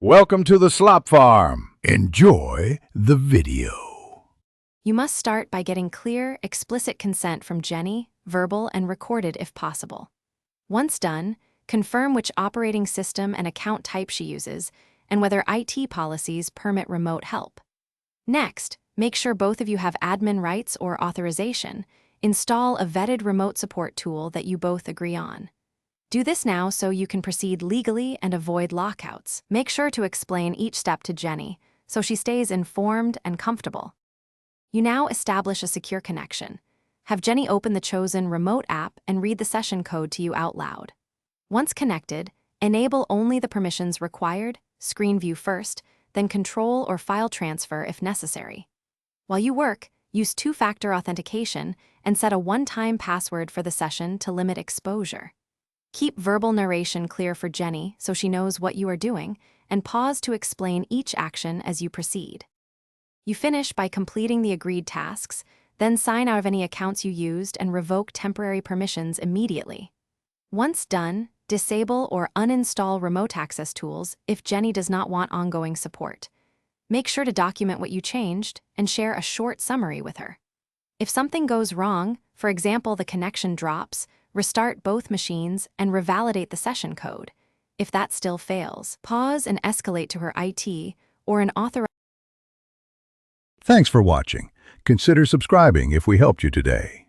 Welcome to the Slop Farm. Enjoy the video. You must start by getting clear, explicit consent from Jenny, verbal and recorded if possible. Once done, confirm which operating system and account type she uses and whether IT policies permit remote help. Next, make sure both of you have admin rights or authorization. Install a vetted remote support tool that you both agree on. Do this now so you can proceed legally and avoid lockouts. Make sure to explain each step to Jenny so she stays informed and comfortable. You now establish a secure connection. Have Jenny open the chosen remote app and read the session code to you out loud. Once connected, enable only the permissions required, screen view first, then control or file transfer if necessary. While you work, use two-factor authentication and set a one-time password for the session to limit exposure. Keep verbal narration clear for Jenny so she knows what you are doing, and pause to explain each action as you proceed. You finish by completing the agreed tasks, then sign out of any accounts you used and revoke temporary permissions immediately. Once done, disable or uninstall remote access tools if Jenny does not want ongoing support. Make sure to document what you changed and share a short summary with her. If something goes wrong, for example the connection drops, restart both machines and revalidate the session code. If that still fails, pause and escalate to her IT or an authorized. Thanks for watching. Consider subscribing if we helped you today.